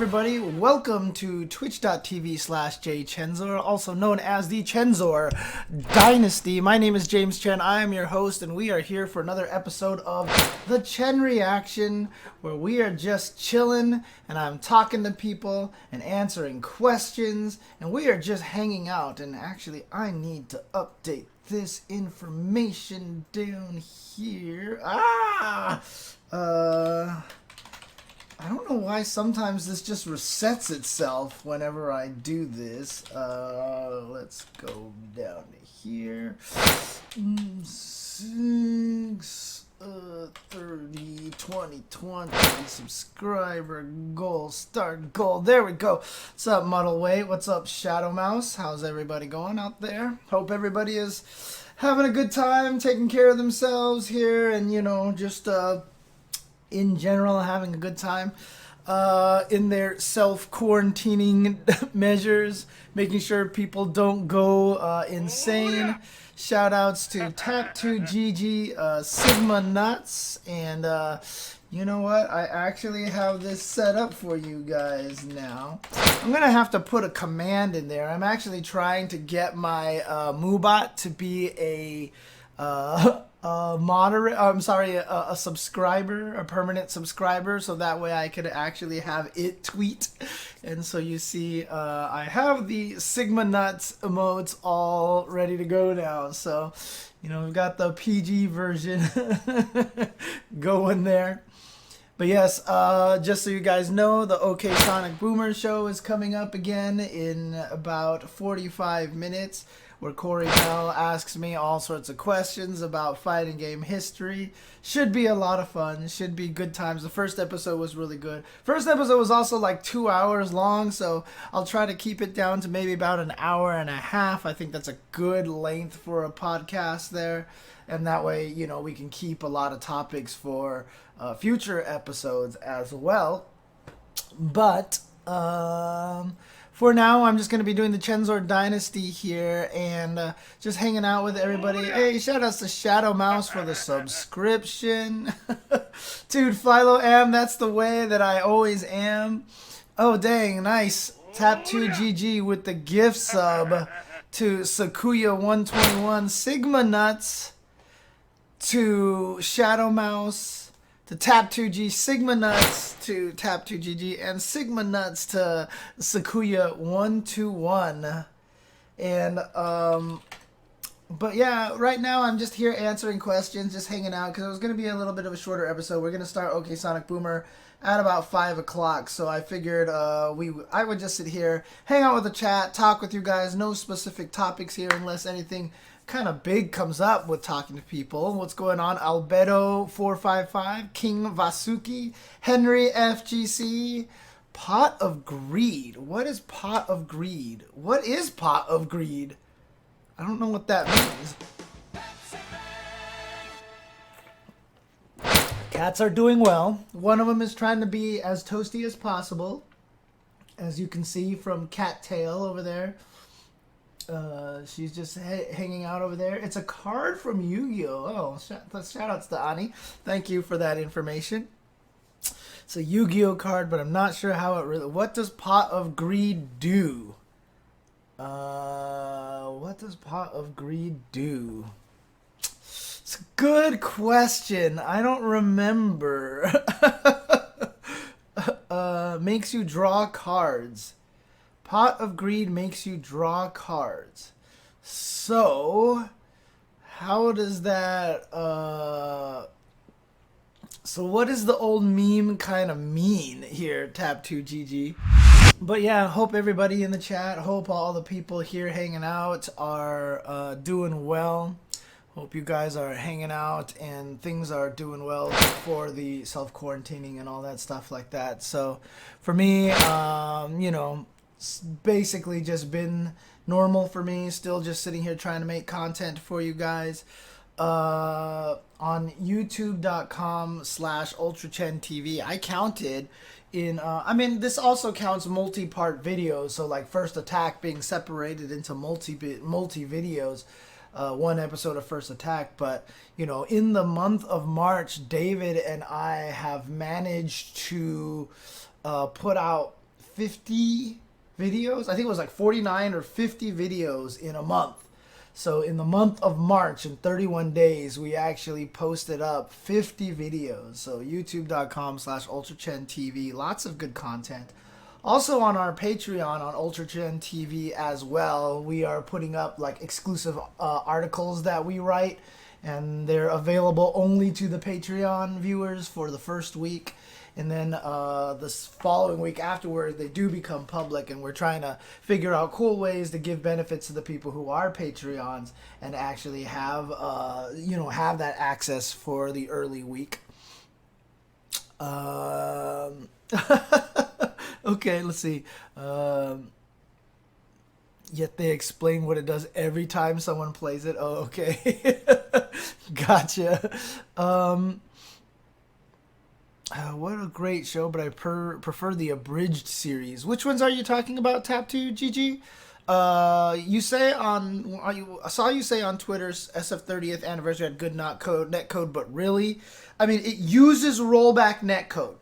everybody? Welcome to twitch.tv/jchensor, also known as the Chensor Dynasty. My name is James Chen. I am your host, and we are here for another episode of the Chen Reaction, where we are just chilling, and I'm talking to people and answering questions, and we are just hanging out. And actually, I need to update this information down here. I don't know why sometimes this just resets itself whenever I do this. Let's go down to here. 30, 20, subscriber goal, start goal. There we go. What's up, Muddleweight? What's up, Shadow Mouse? How's everybody going out there? Hope everybody is having a good time, taking care of themselves here, and, you know, just, in general, having a good time in their self-quarantining measures, making sure people don't go insane. Shout outs to Tap2GG, Sigma Nuts, and you know what? I actually have this set up for you guys now. I'm going to have to put a command in there. I'm actually trying to get my Moobot to be a a subscriber, a permanent subscriber, so that way I could actually have it tweet. And so you see, I have the Sigma Nuts emotes all ready to go now. So, you know, we've got the PG version going there. But yes, just so you guys know, the OK Sonic Boomer show is coming up again in about 45 minutes, where Corey Bell asks me all sorts of questions about fighting game history. Should be a lot of fun. Should be good times. The first episode was really good. First episode was also like 2 hours long, so I'll try to keep it down to maybe about an hour and a half. I think that's a good length for a podcast there. And that way, you know, we can keep a lot of topics for future episodes as well. But, for now, I'm just going to be doing the Chensor Dynasty here and just hanging out with everybody. Hey, shout outs to Shadow Mouse for the subscription. Dude, Philo Am, that's the way that I always am. Oh, dang, nice. Tap2GG with the gift sub to Sakuya121. Sigma Nuts to Shadow Mouse. To Tap2G, Sigma Nuts to Tap2GG, and Sigma Nuts to Sakuya121. And, but yeah, right now I'm just here answering questions, just hanging out, because it was going to be a little bit of a shorter episode. We're going to start OK Sonic Boomer at about 5 o'clock, so I figured I would just sit here, hang out with the chat, talk with you guys, no specific topics here unless anything kind of big comes up with talking to people. What's going on? Albedo455, King Vasuki, Henry FGC, Pot of Greed. What is Pot of Greed? What is Pot of Greed? I don't know what that means. Cats are doing well. One of them is trying to be as toasty as possible, as you can see from Cattail over there. She's just hanging out over there. It's a card from Yu-Gi-Oh! Oh, shout outs to Ani. Thank you for that information. It's a Yu-Gi-Oh! Card, but I'm not sure how it really... What does Pot of Greed do? What does Pot of Greed do? It's a good question. I don't remember. Makes you draw cards. Pot of Greed makes you draw cards. So, how does that, so what does the old meme kind of mean here, Tap2GG? But yeah, hope everybody in the chat, hope all the people here hanging out are doing well. Hope you guys are hanging out and things are doing well for the self-quarantining and all that stuff like that. So, for me, you know, it's basically just been normal for me. Still just sitting here trying to make content for you guys on youtube.com/UltraChenTV. I counted in, I mean, this also counts multi-part videos. So like First Attack being separated into multi videos. One episode of First Attack, but you know, in the month of March, David and I have managed to put out 50 videos. I think it was like 49 or 50 videos in a month. So in the month of March, in 31 days, we actually posted up 50 videos. So youtube.com/UltraChenTV. Lots of good content. Also on our Patreon on UltraChenTV as well, we are putting up like exclusive articles that we write, and they're available only to the Patreon viewers for the first week. And then this following week afterward, they do become public, and we're trying to figure out cool ways to give benefits to the people who are Patreons and actually have, have that access for the early week. Okay, let's see. Yet they explain what it does every time someone plays it. Oh, okay. Gotcha. What a great show, but I prefer the abridged series. Which ones are you talking about, Tap2, GG? You say on, I saw you say on Twitter's SF30th anniversary had good netcode, but really? I mean, it uses rollback netcode.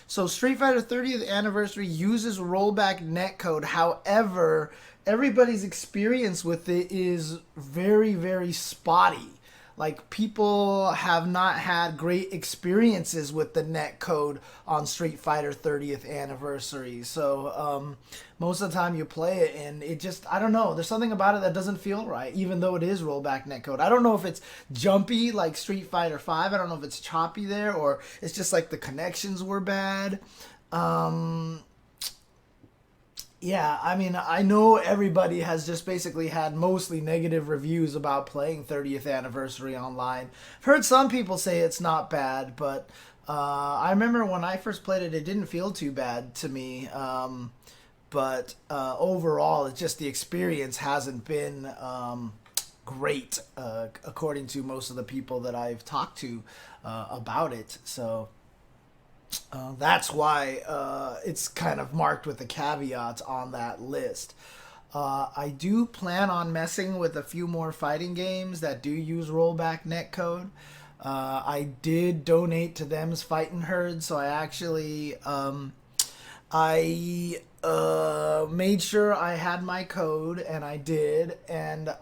So Street Fighter 30th anniversary uses rollback netcode. However, everybody's experience with it is very, very spotty. Like, people have not had great experiences with the netcode on Street Fighter 30th anniversary. So, most of the time you play it and it just, I don't know, there's something about it that doesn't feel right, even though it is rollback netcode. I don't know if it's jumpy like Street Fighter 5. I don't know if it's choppy there, or it's just like the connections were bad. Yeah, I mean, I know everybody has just basically had mostly negative reviews about playing 30th Anniversary online. I've heard some people say it's not bad, but I remember when I first played it, it didn't feel too bad to me. But overall, it's just the experience hasn't been great, according to most of the people that I've talked to about it. So that's why it's kind of marked with the caveats on that list. I do plan on messing with a few more fighting games that do use rollback netcode. I did donate to them's Fightin' Herd, so I actually made sure I had my code, and I did, and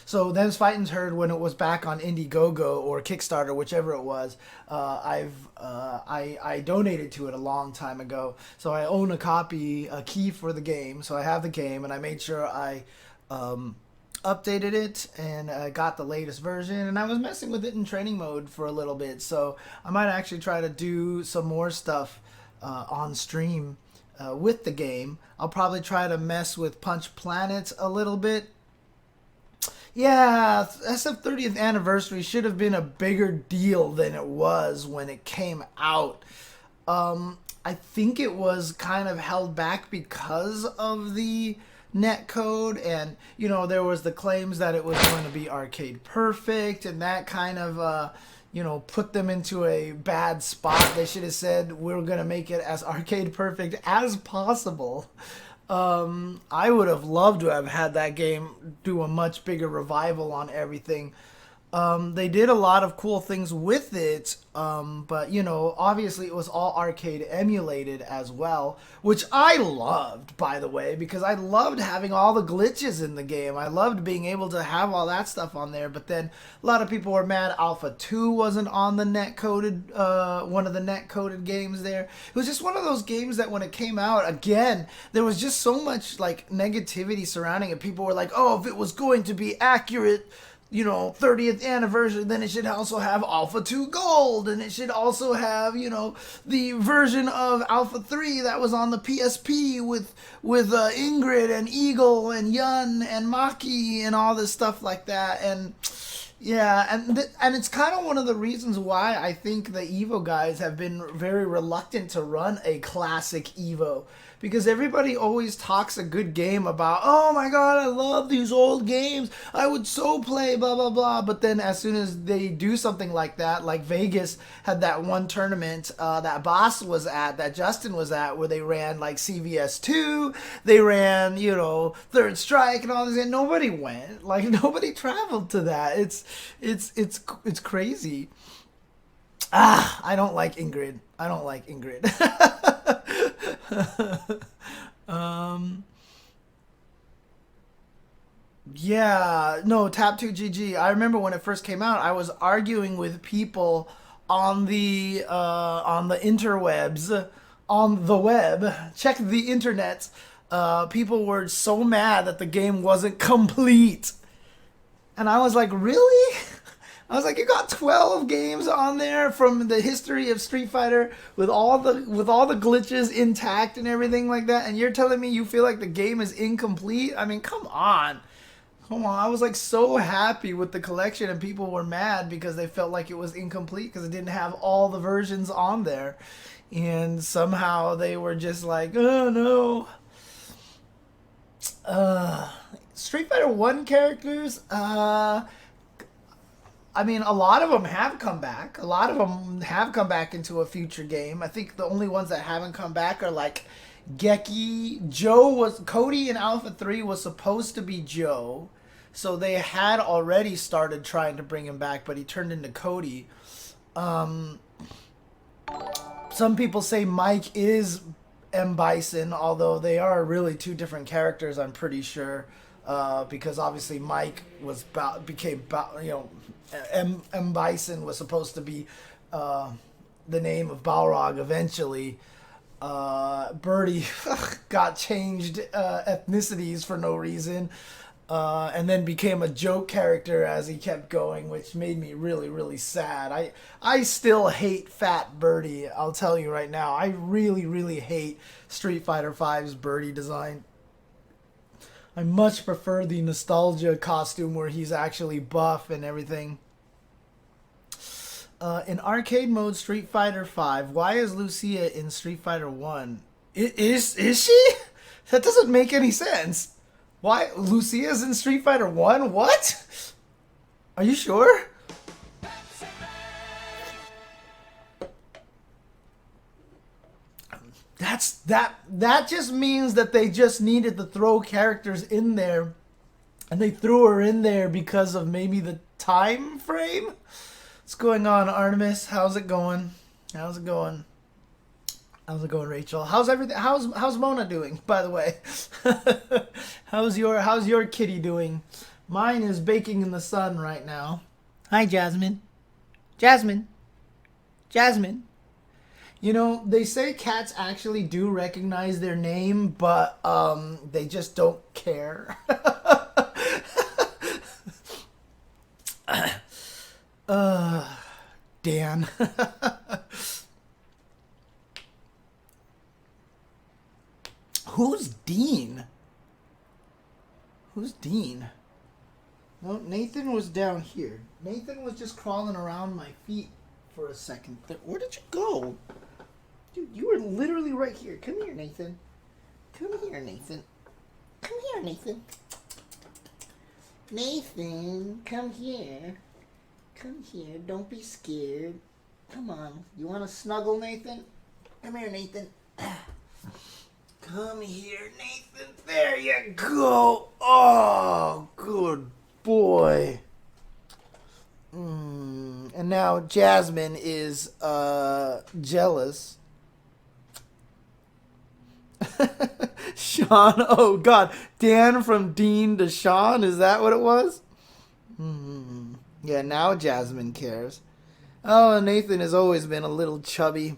so them's Fightin' Herd, when it was back on Indiegogo or Kickstarter, whichever it was, I donated to it a long time ago. So I own a key for the game. So I have the game, and I made sure I updated it and got the latest version. And I was messing with it in training mode for a little bit. So I might actually try to do some more stuff on stream with the game. I'll probably try to mess with Punch Planets a little bit. Yeah, SF30th Anniversary should have been a bigger deal than it was when it came out. I think it was kind of held back because of the netcode, and, you know, there was the claims that it was going to be arcade perfect, and that kind of, put them into a bad spot. They should have said, we're going to make it as arcade perfect as possible. I would have loved to have had that game do a much bigger revival on everything. They did a lot of cool things with it, but, obviously it was all arcade emulated as well, which I loved, by the way, because I loved having all the glitches in the game. I loved being able to have all that stuff on there, but then a lot of people were mad Alpha 2 wasn't on the netcoded, one of the netcoded games there. It was just one of those games that when it came out, again, there was just so much, like, negativity surrounding it. People were like, oh, if it was going to be accurate, 30th anniversary, then it should also have Alpha 2 Gold, and it should also have, the version of Alpha 3 that was on the PSP with Ingrid and Eagle and Yun and Maki and all this stuff like that. And yeah, and it's kind of one of the reasons why I think the Evo guys have been very reluctant to run a classic Evo. Because everybody always talks a good game about, oh my god, I love these old games, I would so play, blah, blah, blah. But then as soon as they do something like that, like Vegas had that one tournament that Boss was at, that Justin was at, where they ran like CVS2, they ran, Third Strike and all this, and nobody went. Like, nobody traveled to that. It's crazy. I don't like Ingrid. Yeah, no, Tap2GG. I remember when it first came out, I was arguing with people on the interwebs, on the web. Check the internet. People were so mad that the game wasn't complete. And I was like, really? I was like, you got 12 games on there from the history of Street Fighter with all the glitches intact and everything like that, and you're telling me you feel like the game is incomplete? I mean, come on. Come on. I was like so happy with the collection, and people were mad because they felt like it was incomplete because it didn't have all the versions on there. And somehow they were just like, oh no. Street Fighter 1 characters, I mean, a lot of them have come back. A lot of them have come back into a future game. I think the only ones that haven't come back are like Geki. Cody in Alpha 3 was supposed to be Joe. So they had already started trying to bring him back, but he turned into Cody. Some people say Mike is M. Bison, although they are really two different characters, I'm pretty sure. Because obviously Mike M. Bison was supposed to be the name of Balrog eventually. Birdie got changed ethnicities for no reason, and then became a joke character as he kept going, which made me really, really sad. I still hate Fat Birdie, I'll tell you right now. I really, really hate Street Fighter V's Birdie design. I much prefer the nostalgia costume where he's actually buff and everything. In arcade mode Street Fighter V, why is Lucia in Street Fighter 1? Is she? That doesn't make any sense. Why? Lucia's in Street Fighter 1? What? Are you sure? That just means that they just needed to throw characters in there, and they threw her in there because of maybe the time frame. What's going on, Artemis? How's it going? How's it going? How's it going, Rachel? How's everything? How's Mona doing, by the way? how's your kitty doing? Mine is baking in the sun right now. Hi, Jasmine. Jasmine. Jasmine. You know, they say cats actually do recognize their name, but they just don't care. Dan. Who's Dean? Who's Dean? No, Nathan was down here. Nathan was just crawling around my feet for a second. Where did you go? Dude, you were literally right here. Come here, Nathan. Come here, Nathan. Come here, Nathan. Nathan, come here. Come here. Don't be scared. Come on. You want to snuggle, Nathan? Come here, Nathan. Come here, Nathan. There you go. Oh, good boy. And now Jasmine is jealous. Sean, oh God, Dan from Dean to Sean, is that what it was? Yeah, now Jasmine cares. Oh, Nathan has always been a little chubby.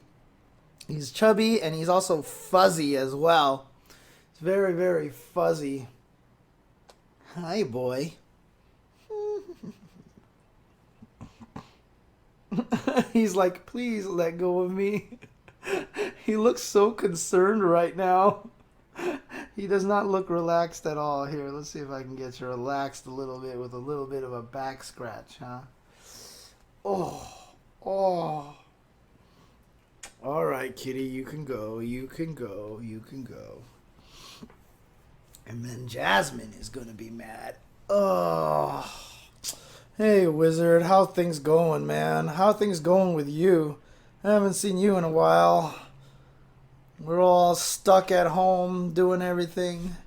He's chubby and he's also fuzzy as well. It's very, very fuzzy. Hi, boy. He's like, please let go of me. He looks so concerned right now. He does not look relaxed at all. Here, let's see if I can get you relaxed a little bit with a little bit of a back scratch, huh? Oh. All right, kitty, you can go. You can go. You can go. And then Jasmine is going to be mad. Oh. Hey, Wizard, how things going, man? How things going with you? I haven't seen you in a while. We're all stuck at home doing everything.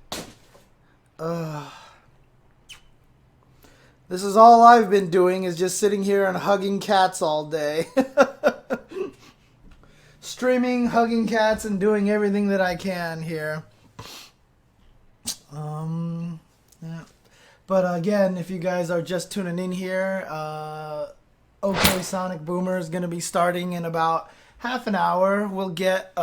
This is all I've been doing is just sitting here and hugging cats all day. streaming, hugging cats, and doing everything that I can here. Yeah. But again, if you guys are just tuning in here, OK Sonic Boomer is going to be starting in about half an hour. We'll get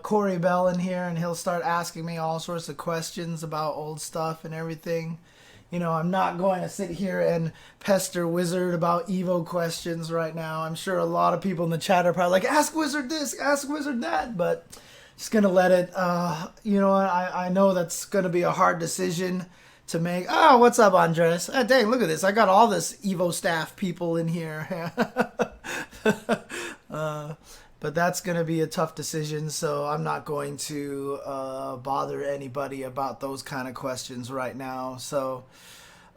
Corey Bell in here, and he'll start asking me all sorts of questions about old stuff and everything. You know, I'm not going to sit here and pester Wizard about Evo questions right now. I'm sure a lot of people in the chat are probably like, ask Wizard this, ask Wizard that, but just going to let it, you know, I know that's going to be a hard decision to make. Oh, what's up, Andres? Oh, dang, look at this. I got all this Evo staff people in here. But that's going to be a tough decision, so I'm not going to bother anybody about those kind of questions right now. So,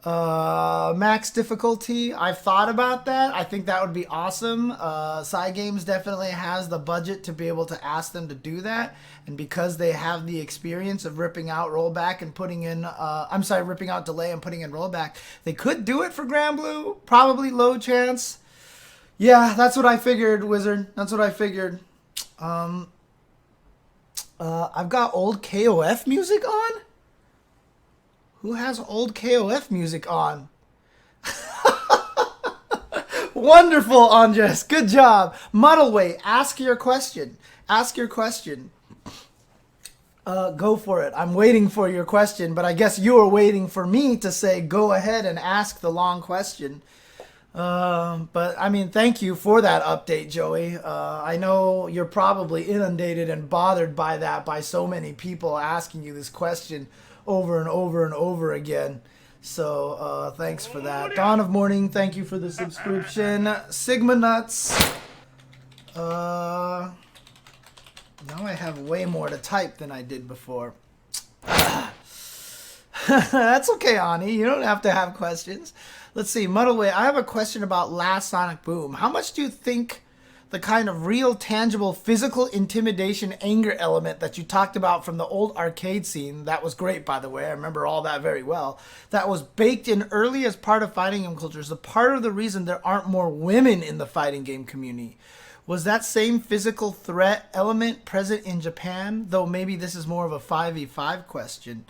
max difficulty, I've thought about that. I think that would be awesome. Cygames definitely has the budget to be able to ask them to do that. And because they have the experience of ripping out rollback and putting in, ripping out delay and putting in rollback, they could do it for Grand Blue. Probably low chance. Yeah, that's what I figured, Wizard. That's what I figured. I've got old KOF music on? Who has old KOF music on? Wonderful, Andres. Good job. Muddleway, ask your question. Ask your question. Go for it. I'm waiting for your question, but I guess you were waiting for me to say go ahead and ask the long question. But I mean, thank you for that update, Joey. I know you're probably inundated and bothered by that, by so many people asking you this question over and over and over again. So, thanks for that. Dawn of Morning, thank you for the subscription. Sigma Nuts. Now I have way more to type than I did before. That's okay, Ani. You don't have to have questions. Let's see, Muddleway, I have a question about Last Sonic Boom. How much do you think the kind of real, tangible, physical intimidation, anger element that you talked about from the old arcade scene, that was great, by the way, I remember all that very well, that was baked in early as part of fighting game culture, is a part of the reason there aren't more women in the fighting game community? Was that same physical threat element present in Japan? Though maybe this is more of a 5v5 question.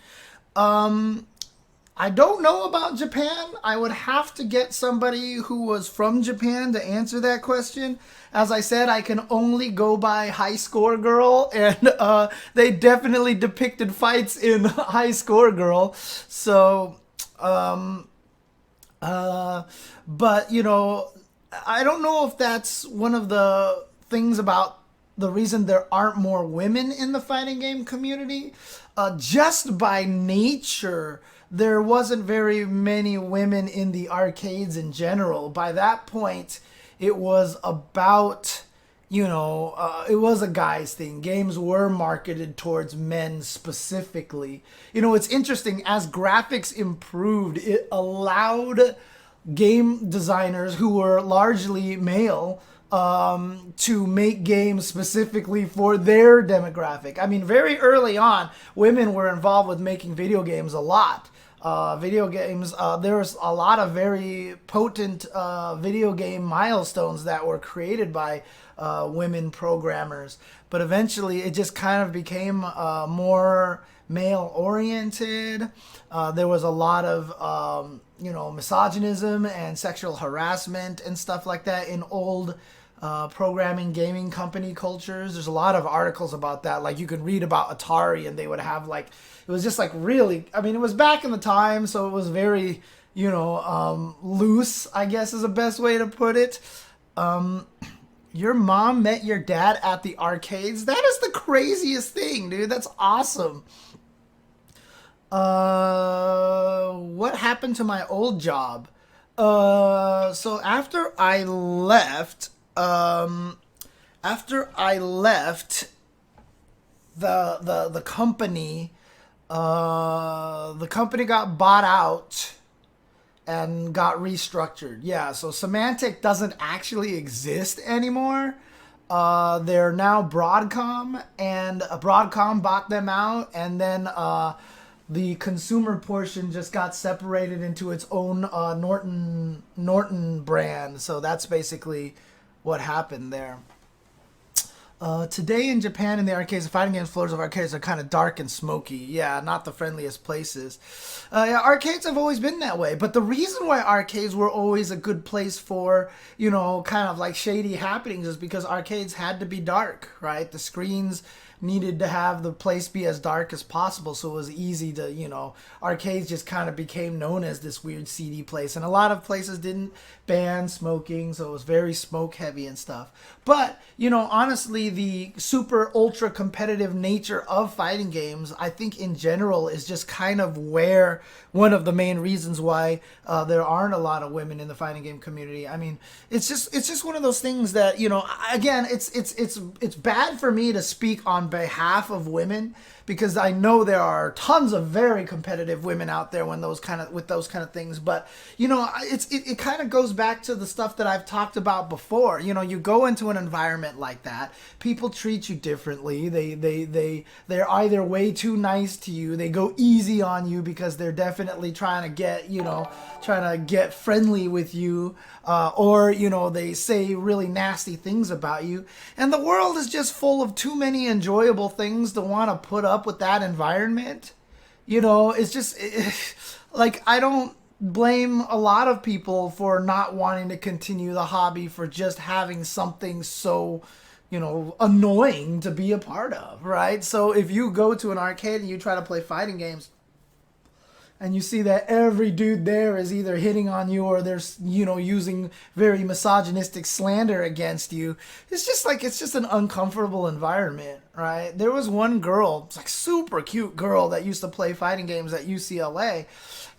I don't know about Japan. I would have to get somebody who was from Japan to answer that question. As I said, I can only go by High Score Girl, and they definitely depicted fights in High Score Girl. So, but, you know, I don't know if that's one of the things about the reason there aren't more women in the fighting game community. Just by nature, there wasn't very many women in the arcades in general. By that point, it was about, you know, it was a guy's thing. Games were marketed towards men specifically. You know, it's interesting, as graphics improved, it allowed game designers who were largely male to make games specifically for their demographic. I mean, very early on, women were involved with making video games a lot. Video games, there was a lot of very potent video game milestones that were created by women programmers. But eventually, it just kind of became more male-oriented. There was a lot of, you know, misogynism and sexual harassment and stuff like that in old programming gaming company cultures. There's a lot of articles about that. Like, you could read about Atari, and they would have, like, it was just like really, I mean, it was back in the time, so it was very, you know, loose, I guess is the best way to put it. Your mom met your dad at the arcades? That is the craziest thing, dude. That's awesome. What happened to my old job? So after I left, the company, the company got bought out and got restructured. Yeah, so Symantec doesn't actually exist anymore. They're now Broadcom, and Broadcom bought them out, and then the consumer portion just got separated into its own Norton brand. So that's basically what happened there. Today in Japan, in the arcades, the fighting games floors of arcades are kind of dark and smoky. Yeah, not the friendliest places. Yeah, arcades have always been that way. But the reason why arcades were always a good place for, you know, kind of like shady happenings is because arcades had to be dark, right? The screens needed to have the place be as dark as possible, so it was easy to, you know, arcades just kind of became known as this weird seedy place, and a lot of places didn't ban smoking, so it was very smoke heavy and stuff. But, you know, honestly, the super ultra competitive nature of fighting games, I think in general, is just kind of where one of the main reasons why there aren't a lot of women in the fighting game community. I mean, it's just one of those things that, you know, again, it's bad for me to speak on behalf of women, because I know there are tons of very competitive women out there with those kind of things. But, you know, it kind of goes back to the stuff that I've talked about before. You know, you go into an environment like that, people treat you differently. They're either way too nice to you, they go easy on you because they're definitely trying to get friendly with you, or, you know, they say really nasty things about you. And the world is just full of too many enjoyable things to want to put up with that environment. You know, it's just like, I don't blame a lot of people for not wanting to continue the hobby for just having something so, you know, annoying to be a part of, right? So if you go to an arcade and you try to play fighting games, and you see that every dude there is either hitting on you or they're, you know, using very misogynistic slander against you, it's just an uncomfortable environment, right? There was one girl, it's like super cute girl, that used to play fighting games at UCLA.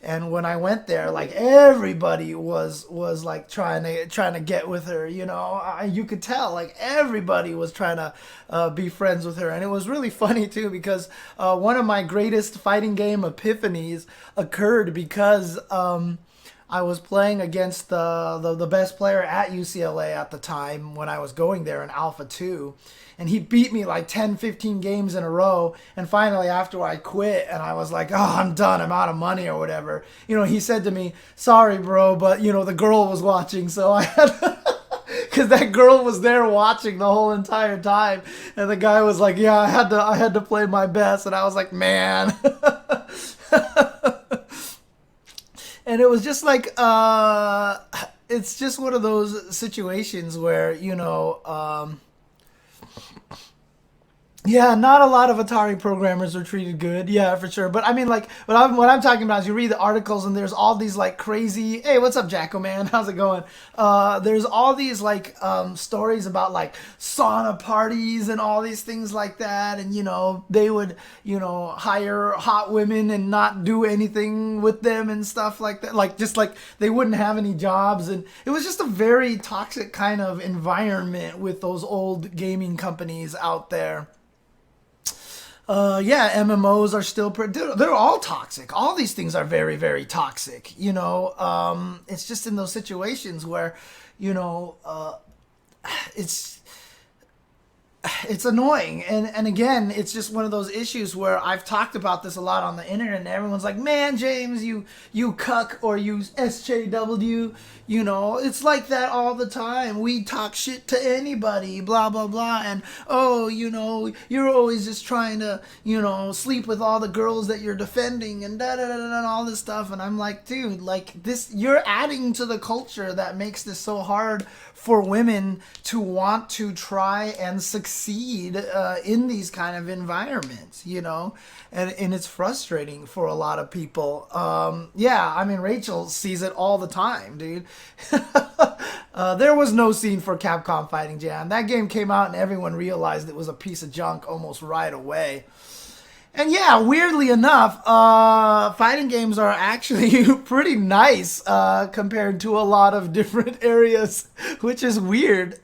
And when I went there, like, everybody was like trying to get with her, you know. You could tell, like, everybody was trying to be friends with her. And it was really funny too, because one of my greatest fighting game epiphanies occurred because I was playing against the best player at UCLA at the time when I was going there in Alpha 2. And he beat me like 10, 15 games in a row. And finally, after I quit and I was like, oh, I'm done, I'm out of money or whatever, you know, he said to me, sorry, bro, but, you know, the girl was watching. So I had because that girl was there watching the whole entire time. And the guy was like, yeah, I had to play my best. And I was like, man. And it was just like, it's just one of those situations where, you know, yeah, not a lot of Atari programmers are treated good. Yeah, for sure. But I mean, like, what I'm talking about is you read the articles and there's all these like crazy, hey, what's up, Jacko man? How's it going? There's all these like stories about like sauna parties and all these things like that. And, you know, they would, you know, hire hot women and not do anything with them and stuff like that. Like, just like they wouldn't have any jobs. And it was just a very toxic kind of environment with those old gaming companies out there. Yeah, MMOs are still they're all toxic. All these things are very, very toxic. You know, it's just in those situations where, you know, it's annoying. And again, it's just one of those issues where I've talked about this a lot on the internet, and everyone's like, man, James, you cuck, or you SJW, you know, it's like that all the time. We talk shit to anybody, blah, blah, blah. And, oh, you know, you're always just trying to, you know, sleep with all the girls that you're defending and da da da da and all this stuff. And I'm like, dude, like, this, you're adding to the culture that makes this so hard for women to want to try and succeed in these kind of environments, you know, and it's frustrating for a lot of people. Yeah, I mean, Rachel sees it all the time, dude. There was no scene for Capcom Fighting Jam. That game came out and everyone realized it was a piece of junk almost right away. And yeah, weirdly enough, fighting games are actually pretty nice compared to a lot of different areas, which is weird.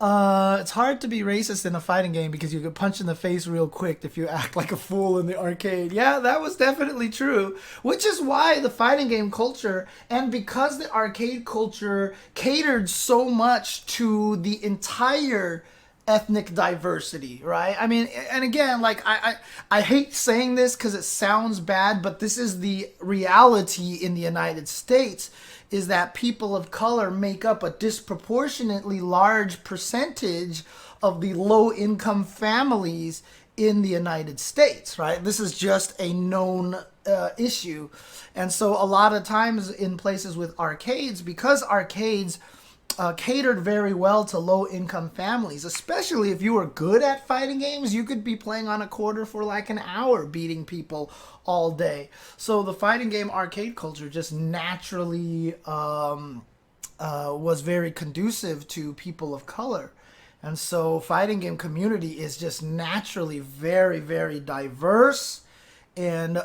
It's hard to be racist in a fighting game because you get punched in the face real quick if you act like a fool in the arcade. Yeah, that was definitely true. Which is why the fighting game culture, and because the arcade culture catered so much to the entire ethnic diversity, right? I mean, and again, like, I hate saying this because it sounds bad, but this is the reality in the United States, is that people of color make up a disproportionately large percentage of the low-income families in the United States, right? This is just a known issue. And so a lot of times in places with arcades, because arcades catered very well to low-income families, especially if you were good at fighting games, you could be playing on a quarter for like an hour, beating people all day. So the fighting game arcade culture just naturally was very conducive to people of color. And so fighting game community is just naturally very, very diverse, and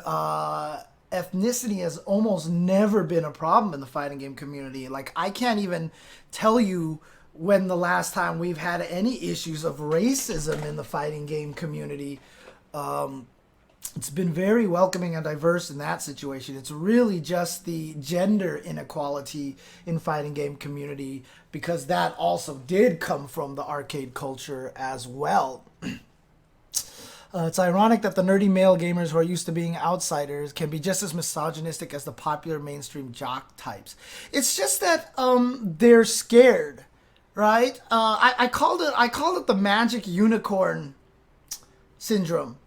ethnicity has almost never been a problem in the fighting game community. Like, I can't even tell you when the last time we've had any issues of racism in the fighting game community. It's been very welcoming and diverse in that situation. It's really just the gender inequality in fighting game community, because that also did come from the arcade culture as well. It's ironic that the nerdy male gamers who are used to being outsiders can be just as misogynistic as the popular mainstream jock types. It's just that they're scared, right? I called it the magic unicorn syndrome.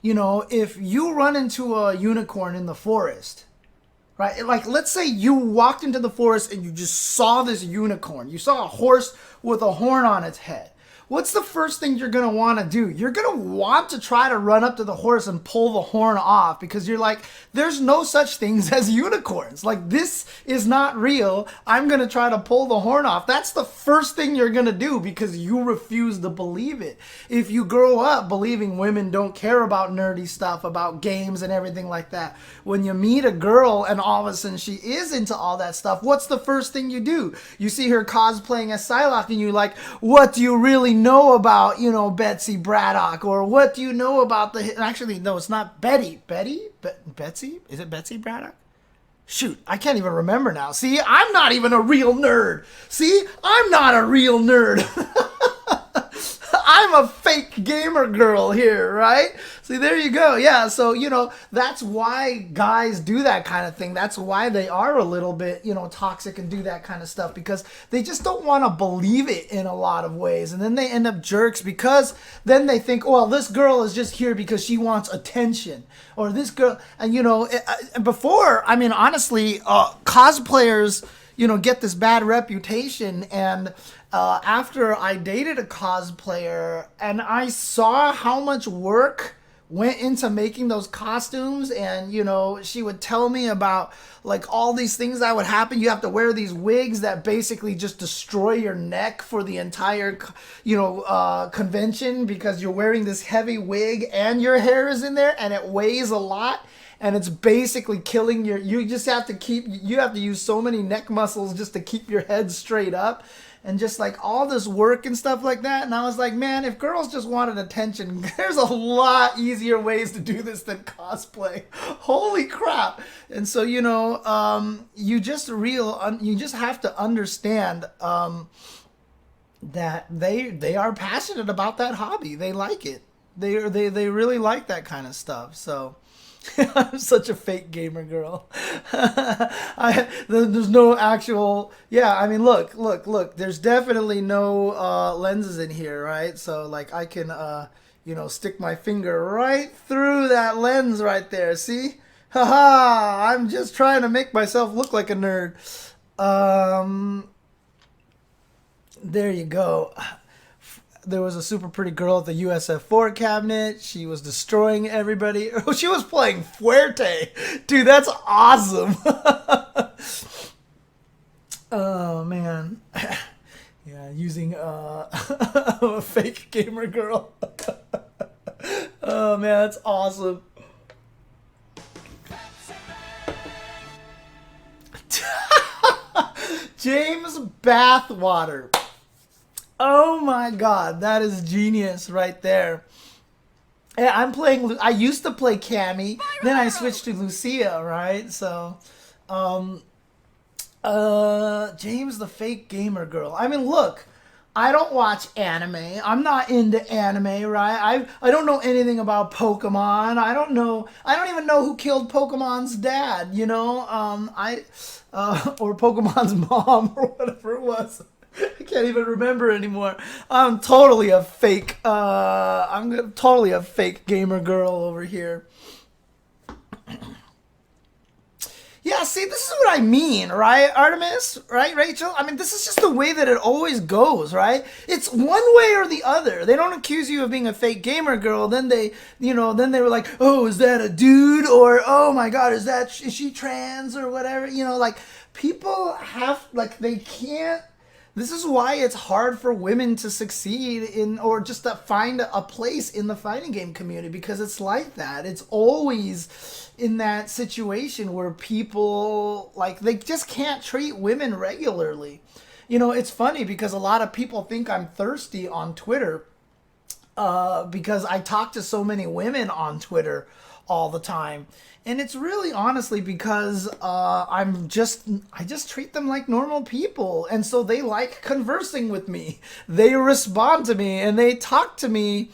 You know, if you run into a unicorn in the forest, right? Like, let's say you walked into the forest and you just saw this unicorn. You saw a horse with a horn on its head. What's the first thing you're going to want to do? You're going to want to try to run up to the horse and pull the horn off, because you're like, there's no such things as unicorns. Like, this is not real. I'm going to try to pull the horn off. That's the first thing you're going to do, because you refuse to believe it. If you grow up believing women don't care about nerdy stuff, about games and everything like that, when you meet a girl and all of a sudden she is into all that stuff, what's the first thing you do? You see her cosplaying as Psylocke and you're like, what do you really know about, you know, Betsy Braddock? Or what do you know about actually, no, it's not Betsy? Is it Betsy Braddock? Shoot, I can't even remember now. See, I'm not even a real nerd. See, I'm not a real nerd. I'm a fake gamer girl here, right? See, there you go. Yeah, so, you know, that's why guys do that kind of thing. That's why they are a little bit, you know, toxic and do that kind of stuff, because they just don't want to believe it in a lot of ways. And then they end up jerks, because then they think, well, this girl is just here because she wants attention. Or this girl, and, you know, before, I mean, honestly, cosplayers, you know, get this bad reputation. And after I dated a cosplayer and I saw how much work went into making those costumes, and, you know, she would tell me about like all these things that would happen. You have to wear these wigs that basically just destroy your neck for the entire, you know, convention, because you're wearing this heavy wig and your hair is in there and it weighs a lot. And it's basically killing you just have to you have to use so many neck muscles just to keep your head straight up. And just like all this work and stuff like that. And I was like, man, if girls just wanted attention, there's a lot easier ways to do this than cosplay. Holy crap. And so, you know, you just have to understand that they are passionate about that hobby. They like it. They really like that kind of stuff. So I'm such a fake gamer girl. There's no actual, yeah, I mean, look, there's definitely no lenses in here, right? So like I can, you know, stick my finger right through that lens right there. See? Haha, I'm just trying to make myself look like a nerd. There you go. There was a super pretty girl at the USF4 cabinet. She was destroying everybody. Oh, she was playing Fuerte. Dude, that's awesome. Oh, man. Yeah, using a fake gamer girl. Oh, man, that's awesome. James Bathwater. Oh my god, that is genius right there. Yeah, I used to play Cammy, then I switched to Lucia, right? So, James the fake gamer girl. I mean, look, I don't watch anime. I'm not into anime, right? I don't know anything about Pokemon. I don't know. I don't even know who killed Pokemon's dad. You know, or Pokemon's mom or whatever it was. I can't even remember anymore. I'm totally a fake. I'm totally a fake gamer girl over here. Yeah, see, this is what I mean, right, Artemis? Right, Rachel? I mean, this is just the way that it always goes, right? It's one way or the other. They don't accuse you of being a fake gamer girl. Then they, then they were like, oh, is that a dude? Or, oh my God, is she trans or whatever? Like, people have, like, they can't. This is why it's hard for women to succeed in, or just to find a place in the fighting game community, because it's like that. It's always in that situation where people, like, they just can't treat women regularly. It's funny because a lot of people think I'm thirsty on Twitter because I talk to so many women on Twitter all the time. And it's really honestly because I just treat them like normal people. And so they like conversing with me. They respond to me and they talk to me.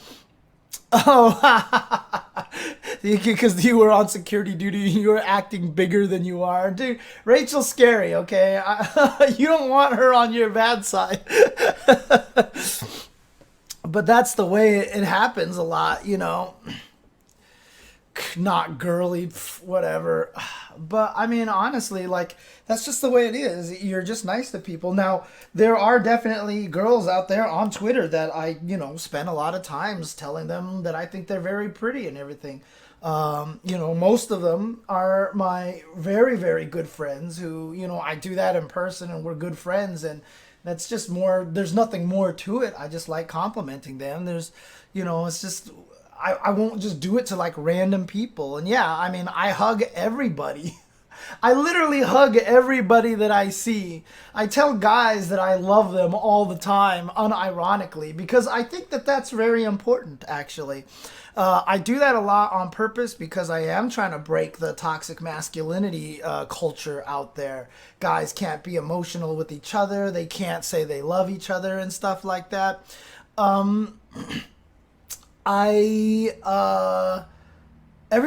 Oh, because you were on security duty, you were acting bigger than you are. Dude, Rachel's scary, okay? You don't want her on your bad side. But that's the way it happens a lot, Not girly, whatever. But I mean, honestly, like, that's just the way it is. You're just nice to people. Now, there are definitely girls out there on Twitter that I, spend a lot of times telling them that I think they're very pretty and everything. Most of them are my very, very good friends who, I do that in person and we're good friends. And that's just more, there's nothing more to it. I just like complimenting them. There's, it's just, I won't just do it to like random people. And yeah, I mean, I hug everybody. I literally hug everybody that I see. I tell guys that I love them all the time, unironically, because I think that that's very important, actually. I do that a lot on purpose because I am trying to break the toxic masculinity culture out there. Guys can't be emotional with each other. They can't say they love each other and stuff like that. Every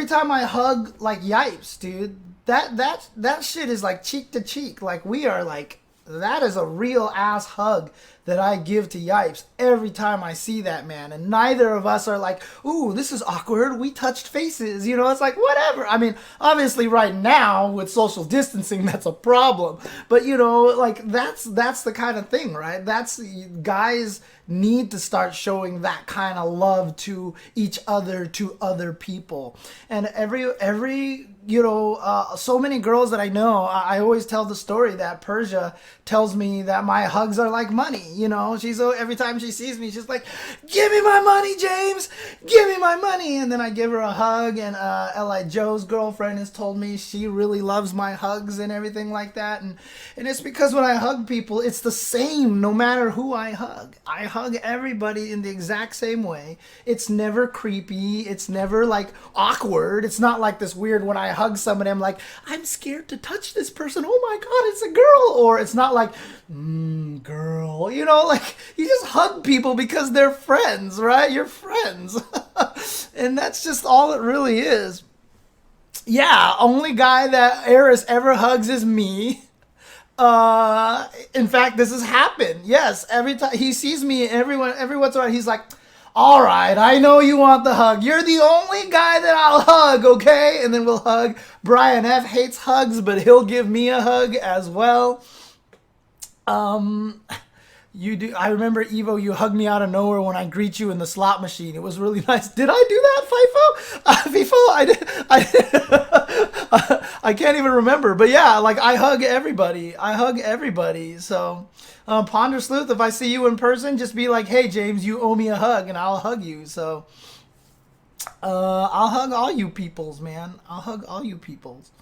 time I hug, like, Yipes, dude, that shit is like cheek to cheek. Like, we are like, that is a real ass hug that I give to Yipes every time I see that man. And neither of us are like, ooh, this is awkward. We touched faces. It's like, whatever. I mean, obviously right now with social distancing, that's a problem. But, like, that's the kind of thing, right? That's, guys need to start showing that kind of love to each other, to other people. And every so many girls that I know, I always tell the story that Persia tells me that my hugs are like money. She's, every time she sees me, she's like, give me my money, James, give me my money. And then I give her a hug. And L.I. Joe's girlfriend has told me she really loves my hugs and everything like that. And it's because when I hug people, it's the same no matter who I hug. I hug everybody in the exact same way. It's never creepy. It's never like awkward. It's not like this weird when I hug somebody, I'm like, I'm scared to touch this person. Oh my God, it's a girl. Or it's not like, girl. Like, you just hug people because they're friends, right? You're friends. And that's just all it really is. Yeah, only guy that Eris ever hugs is me. In fact, this has happened. Yes, every time he sees me, every once in a while, he's like, all right, I know you want the hug. You're the only guy that I'll hug, okay? And then we'll hug. Brian F. hates hugs, but he'll give me a hug as well. You do. I remember, Evo, you hugged me out of nowhere when I greet you in the slot machine. It was really nice. Did I do that, FIFO? FIFO, I did. I can't even remember. But yeah, like, I hug everybody. So, Ponder Sleuth, if I see you in person, just be like, hey, James, you owe me a hug, and I'll hug you. So, I'll hug all you peoples, man. I'll hug all you peoples.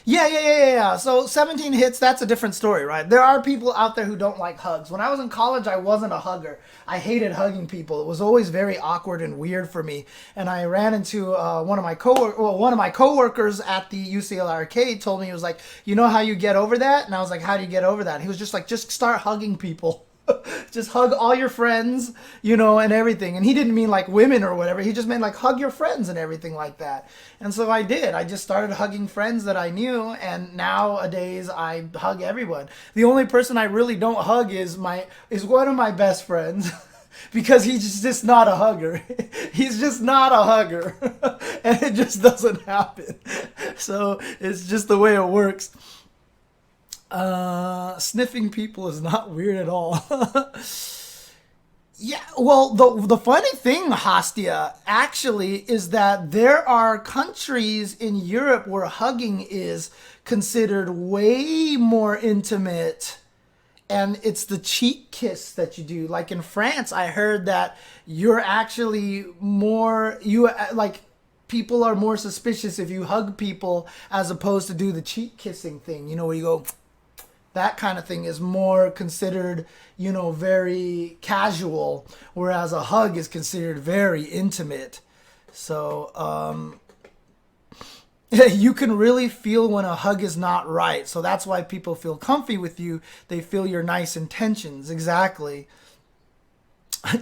Yeah. So 17 hits, that's a different story, right? There are people out there who don't like hugs. When I was in college, I wasn't a hugger. I hated hugging people. It was always very awkward and weird for me. And I ran into one of my coworkers at the UCL arcade told me, he was like, you know how you get over that? And I was like, how do you get over that? He was just like, just start hugging people. Just hug all your friends, you know, and everything. And he didn't mean like women or whatever. He just meant like hug your friends and everything like that. And so I did. I just started hugging friends that I knew, and nowadays I hug everyone. The only person I really don't hug is one of my best friends. Because he's just not a hugger. He's just not a hugger. And it just doesn't happen. So it's just the way it works. Sniffing people is not weird at all. Yeah, well, the funny thing, Hastia, actually, is that there are countries in Europe where hugging is considered way more intimate, and it's the cheek kiss that you do. Like in France, I heard that you're actually more, people are more suspicious if you hug people as opposed to do the cheek kissing thing, you know, where you go, that kind of thing is more considered, you know, very casual, whereas a hug is considered very intimate. So, you can really feel when a hug is not right. So that's why people feel comfy with you. They feel your nice intentions. Exactly.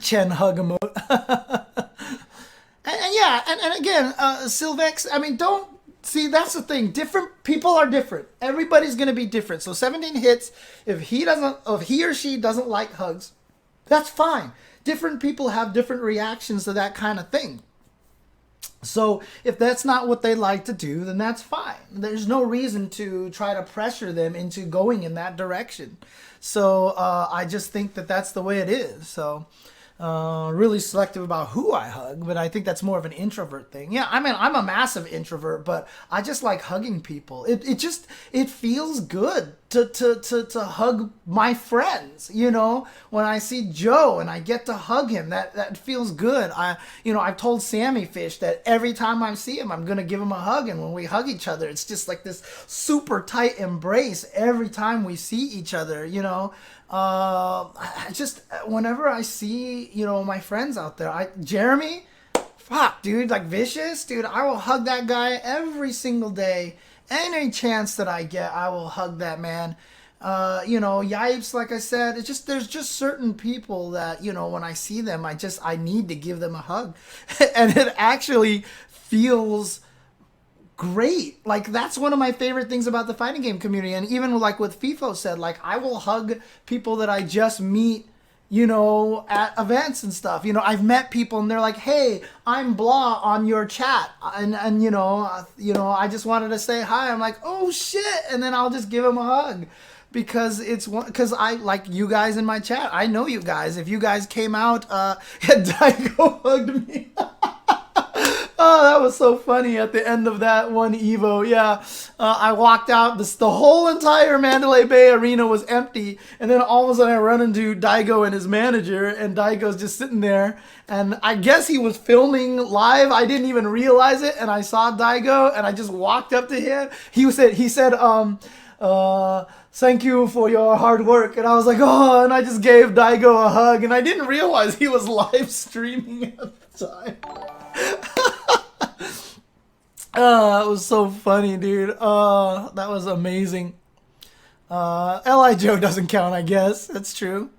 Chen hug emote. and yeah, and again, Sylvex, I mean, don't, see, that's the thing. Different people are different. Everybody's going to be different. So 17 hits. If he or she doesn't like hugs, that's fine. Different people have different reactions to that kind of thing. So if that's not what they like to do, then that's fine. There's no reason to try to pressure them into going in that direction. So I just think that that's the way it is. So really selective about who I hug, but I think that's more of an introvert thing. Yeah, I mean, I'm a massive introvert, but I just like hugging people. It feels good to hug my friends, you know. When I see Joe and I get to hug him, that feels good. I've told Sammy Fish that every time I see him, I'm gonna give him a hug, and when we hug each other, it's just like this super tight embrace every time we see each other, you know. I just, whenever I see, you know, my friends out there, Jeremy, fuck, dude, like Vicious, dude, I will hug that guy every single day. Any chance that I get, I will hug that man. You know, Yipes, like I said, there's just certain people that, you know, when I see them, I need to give them a hug. And it actually feels great. Like, that's one of my favorite things about the fighting game community. And even like what FIFO said, like, I will hug people that I just meet, you know, at events and stuff. You know, I've met people and they're like, hey, I'm blah on your chat, and you know, I just wanted to say hi. I'm like, oh shit, and then I'll just give them a hug. Because I like you guys in my chat. I know you guys. If you guys came out, Daigo hugged me. Oh, that was so funny at the end of that one Evo. Yeah, I walked out. The whole entire Mandalay Bay arena was empty. And then all of a sudden I run into Daigo and his manager. And Daigo's just sitting there. And I guess he was filming live. I didn't even realize it. And I saw Daigo and I just walked up to him. He said, thank you for your hard work. And I was like, oh, and I just gave Daigo a hug. And I didn't realize he was live streaming at the time. It was so funny, dude. That was amazing. L.I. Joe doesn't count, I guess. That's true.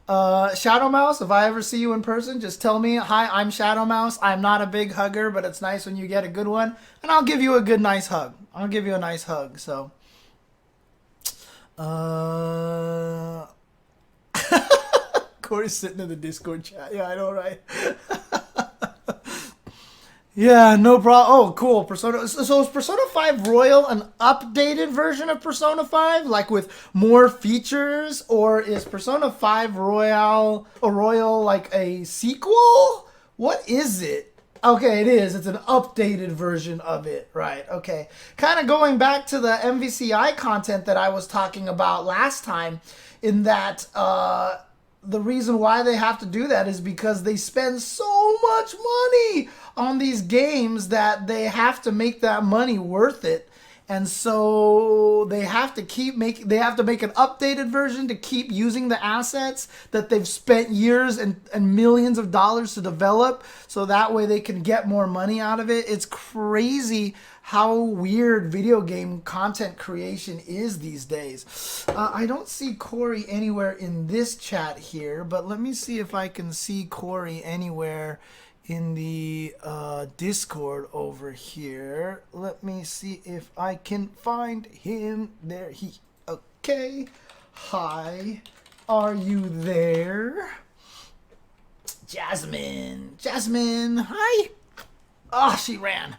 Shadow Mouse, if I ever see you in person, just tell me, hi, I'm Shadow Mouse. I'm not a big hugger, but it's nice when you get a good one. And I'll give you a good, nice hug. I'll give you a nice hug, so. Corey's sitting in the Discord chat. Yeah, I know, right? Yeah, no problem. Oh, cool. Persona. So is Persona 5 Royal an updated version of Persona 5? Like with more features? Or is Persona 5 Royal like a sequel? What is it? Okay, it is. It's an updated version of it. Right, okay. Kind of going back to the MVCI content that I was talking about last time, in that the reason why they have to do that is because they spend so much money on these games that they have to make that money worth it. And so they have to they have to make an updated version to keep using the assets that they've spent years and millions of dollars to develop, so that way they can get more money out of it. It's crazy how weird video game content creation is these days. I don't see Corey anywhere in this chat here, but let me see if I can see Corey anywhere in the Discord over here. Let me see if I can find him. There he, okay. Hi, are you there? Jasmine, hi. Oh, she ran.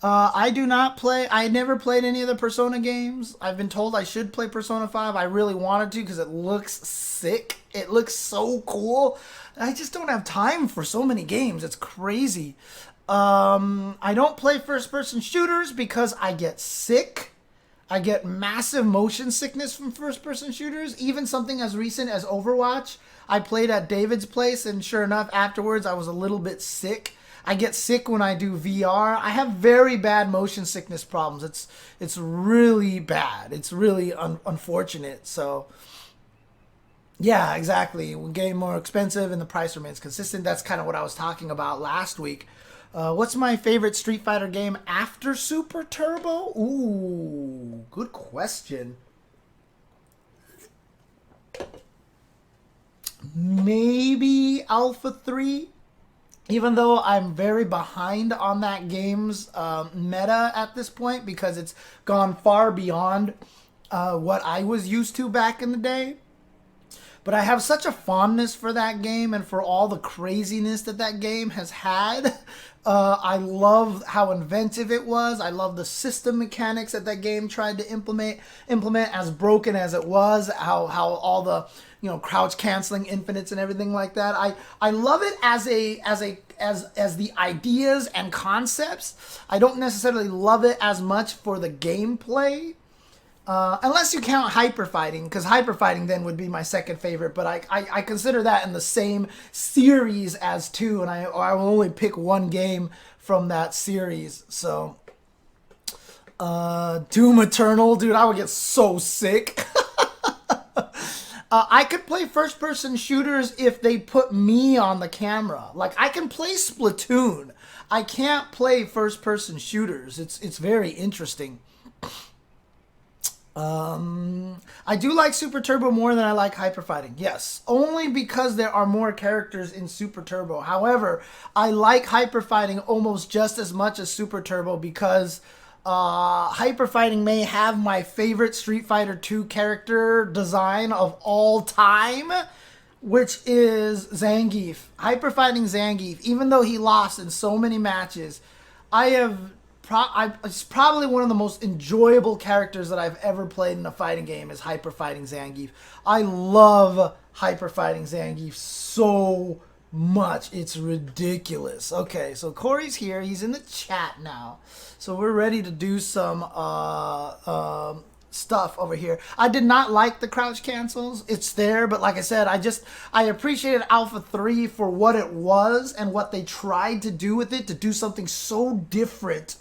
I do not play, I never played any of the Persona games. I've been told I should play Persona 5. I really wanted to because it looks sick. It looks so cool. I just don't have time for so many games. It's crazy. I don't play first-person shooters because I get sick. I get massive motion sickness from first-person shooters. Even something as recent as Overwatch. I played at David's place, and sure enough, afterwards I was a little bit sick. I get sick when I do VR. I have very bad motion sickness problems. It's really bad. It's really unfortunate. So, yeah, exactly. We're getting more expensive and the price remains consistent. That's kind of what I was talking about last week. What's my favorite Street Fighter game after Super Turbo? Ooh, good question. Maybe Alpha 3. Even though I'm very behind on that game's meta at this point because it's gone far beyond what I was used to back in the day. But I have such a fondness for that game and for all the craziness that that game has had. I love how inventive it was. I love the system mechanics that that game tried to implement as broken as it was. How all the crouch canceling infinites and everything like that. I love it as the ideas and concepts. I don't necessarily love it as much for the gameplay. Unless you count hyper fighting, because hyper fighting then would be my second favorite, but I consider that in the same series as 2, and I will only pick one game from that series. So Doom Eternal, dude, I would get so sick. I could play first-person shooters if they put me on the camera. Like, I can play Splatoon. I can't play first-person shooters. It's very interesting. I do like Super Turbo more than I like Hyper Fighting. Yes, only because there are more characters in Super Turbo. However, I like Hyper Fighting almost just as much as Super Turbo because Hyper Fighting may have my favorite Street Fighter 2 character design of all time, which is Zangief. Hyper Fighting Zangief, even though he lost in so many matches, it's probably one of the most enjoyable characters that I've ever played in a fighting game is Hyper Fighting Zangief. I love Hyper Fighting Zangief so much. It's ridiculous. Okay, so Corey's here. He's in the chat now. So we're ready to do some stuff over here. I did not like the crouch cancels. It's there, but like I said, I appreciated Alpha 3 for what it was and what they tried to do with it, to do something so different.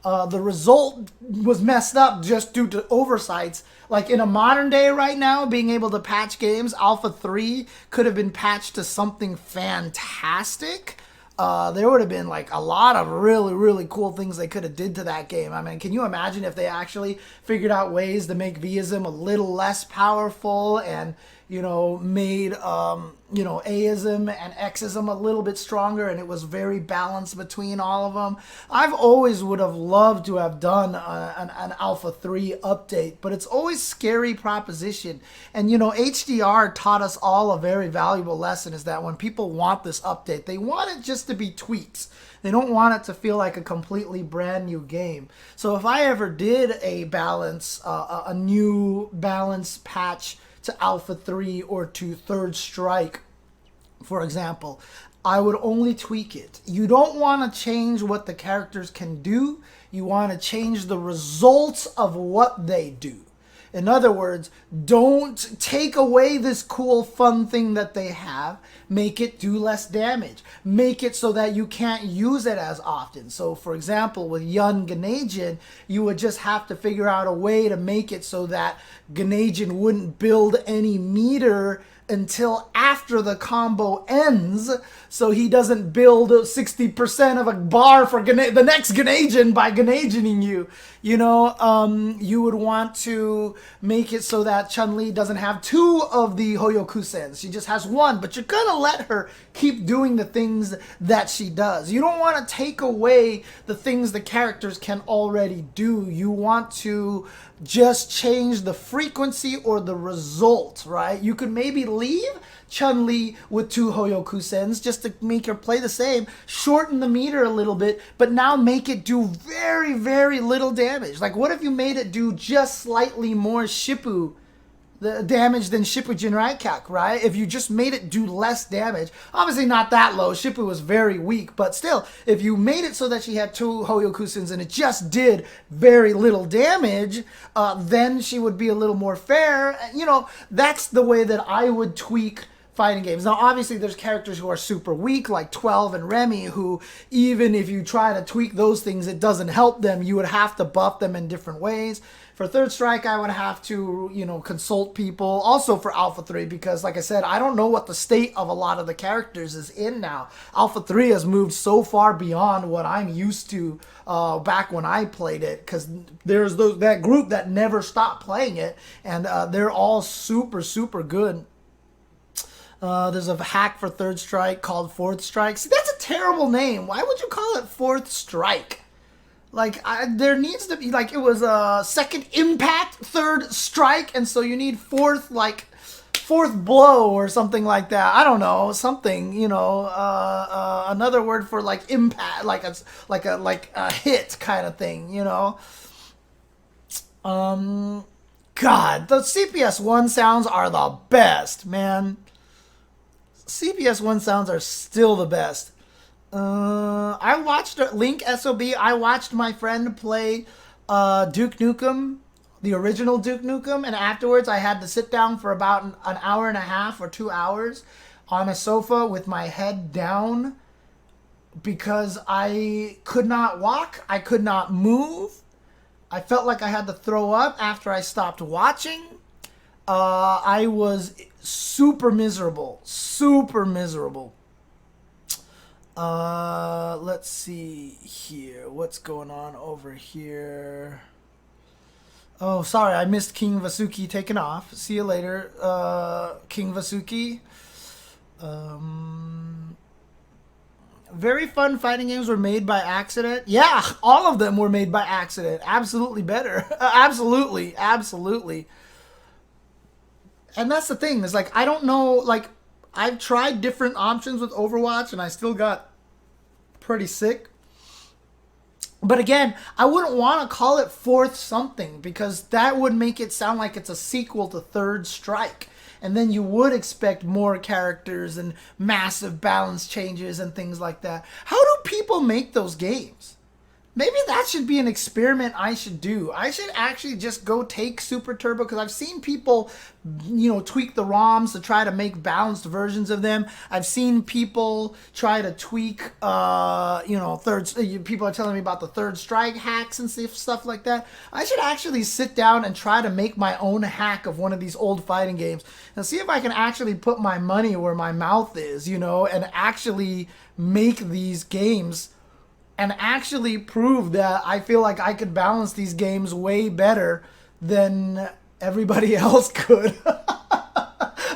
The result was messed up just due to oversights. Like in a modern day right now, being able to patch games, Alpha 3 could have been patched to something fantastic. There would have been like a lot of really, really cool things they could have did to that game. I mean, can you imagine if they actually figured out ways to make Vism a little less powerful and, made, Aism and Xism a little bit stronger, and it was very balanced between all of them. I've always would have loved to have done an Alpha 3 update, but it's always scary proposition. And, HDR taught us all a very valuable lesson, is that when people want this update, they want it just to be tweaks. They don't want it to feel like a completely brand new game. So if I ever did a new balance patch to Alpha 3 or to Third Strike, for example, I would only tweak it. You don't want to change what the characters can do. You want to change the results of what they do. In other words, don't take away this cool, fun thing that they have. Make it do less damage. Make it so that you can't use it as often. So, for example, with Yun Ganajin, you would just have to figure out a way to make it so that Ganajin wouldn't build any meter until after the combo ends, so he doesn't build 60% of a bar for the next Ganajin by Ganajining you. You know, you would want to make it so that Chun-Li doesn't have 2 of the Hoyokusens. She just has 1, but you're gonna let her keep doing the things that she does. You don't want to take away the things the characters can already do. You want to just change the frequency or the result, right? You could maybe leave Chun-Li with 2 Hoyokusens just to make her play the same, shorten the meter a little bit, but now make it do very, very little damage. Like, what if you made it do just slightly more Shippu the damage than Shippu Jinraikak, right? If you just made it do less damage, obviously not that low. Shippu was very weak, but still, if you made it so that she had 2 Hoyokusens and it just did very little damage, then she would be a little more fair. You know, that's the way that I would tweak fighting games. Now, obviously, there's characters who are super weak, like 12 and Remy, who even if you try to tweak those things, it doesn't help them. You would have to buff them in different ways. For Third Strike, I would have to, you know, consult people. Also for Alpha 3, because like I said, I don't know what the state of a lot of the characters is in now. Alpha 3 has moved so far beyond what I'm used to back when I played it, because there's that group that never stopped playing it, and they're all super, super good. There's a hack for Third Strike called Fourth Strike. See, that's a terrible name. Why would you call it Fourth Strike? Like, there needs to be, like, it was a second impact, third strike, and so you need fourth blow or something like that. I don't know, something, you know, another word for, like, impact, like a hit kind of thing, you know. God, the CPS 1 sounds are the best, man. CPS 1 sounds are still the best. I watched Link SOB. I watched my friend play Duke Nukem, the original Duke Nukem, and afterwards I had to sit down for about an hour and a half or 2 hours on a sofa with my head down because I could not walk. I could not move. I felt like I had to throw up after I stopped watching. I was super miserable. Super miserable. Let's see here. What's going on over here? Oh, sorry, I missed King Vasuki taking off. See you later, King Vasuki. Very fun fighting games were made by accident. Yeah, all of them were made by accident. Absolutely better. Absolutely, absolutely. And that's the thing, is like, I don't know, like, I've tried different options with Overwatch and I still got pretty sick. But again, I wouldn't want to call it Fourth something, because that would make it sound like it's a sequel to Third Strike. And then you would expect more characters and massive balance changes and things like that. How do people make those games? Maybe that should be an experiment I should do. I should actually just go take Super Turbo, because I've seen people, you know, tweak the ROMs to try to make balanced versions of them. I've seen people try to tweak, you know, people are telling me about the Third Strike hacks and stuff like that. I should actually sit down and try to make my own hack of one of these old fighting games and see if I can actually put my money where my mouth is, you know, and actually make these games and actually prove that I feel like I could balance these games way better than everybody else could.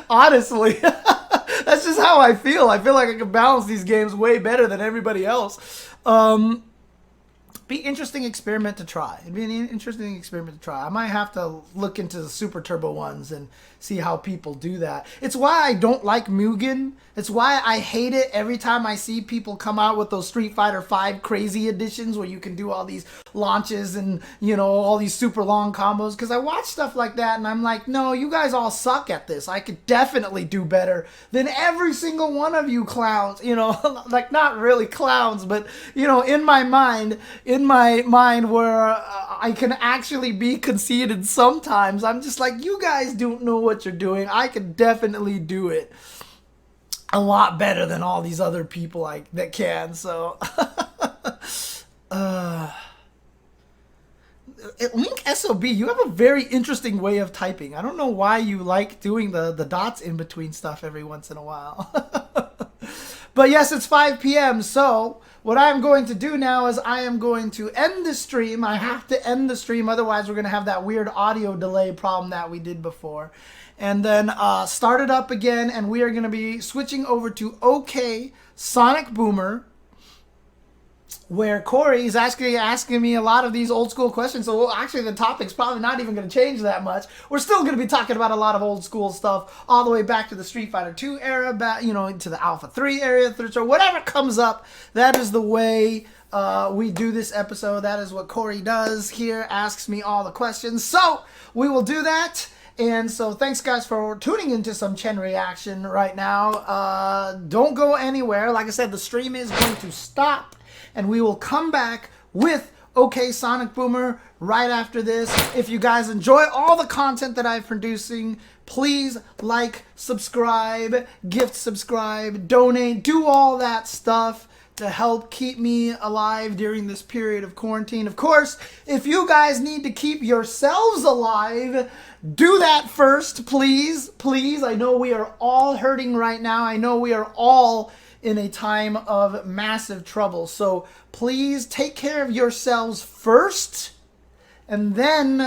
Honestly, that's just how I feel. I feel like I could balance these games way better than everybody else. Be interesting experiment to try. It'd be an interesting experiment to try. I might have to look into the Super Turbo ones and see how people do that. It's why I don't like Mugen. It's why I hate it every time I see people come out with those Street Fighter V crazy editions where you can do all these launches and, you know, all these super long combos. Because I watch stuff like that and I'm like, no, you guys all suck at this. I could definitely do better than every single one of you clowns. You know, like, not really clowns, but, you know, in my mind, in my mind where I can actually be conceited sometimes. I'm just like, you guys don't know what you're doing. I can definitely do it a lot better than all these other people that can. So Link SOB, you have a very interesting way of typing. I don't know why you like doing the dots in between stuff every once in a while. But yes, it's 5 p.m. So what I'm going to do now is I am going to end the stream. I have to end the stream, otherwise we're going to have that weird audio delay problem that we did before. And then start it up again, and we are going to be switching over to OK Sonic Boomer, where Corey is asking me a lot of these old school questions. So actually the topic's probably not even going to change that much. We're still going to be talking about a lot of old school stuff all the way back to the Street Fighter 2 era, back, you know, to the Alpha 3 era, or whatever comes up. That is the way we do this episode. That is what Corey does here, asks me all the questions. So we will do that. And so thanks, guys, for tuning into some Chen reaction right now. Don't go anywhere. Like I said, the stream is going to stop, and we will come back with OK Sonic Boomer right after this. If you guys enjoy all the content that I'm producing, please like, subscribe, gift subscribe, donate, do all that stuff to help keep me alive during this period of quarantine. Of course, if you guys need to keep yourselves alive, do that first, please. Please, I know we are all hurting right now. I know we are all in a time of massive trouble. So please take care of yourselves first. And then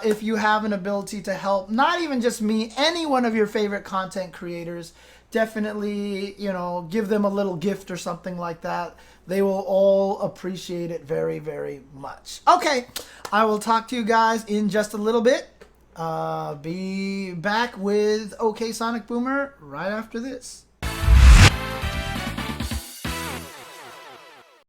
if you have an ability to help, not even just me, any one of your favorite content creators, definitely, you know, give them a little gift or something like that. They will all appreciate it very, very much. Okay, I will talk to you guys in just a little bit. Be back with OK Sonic Boomer right after this.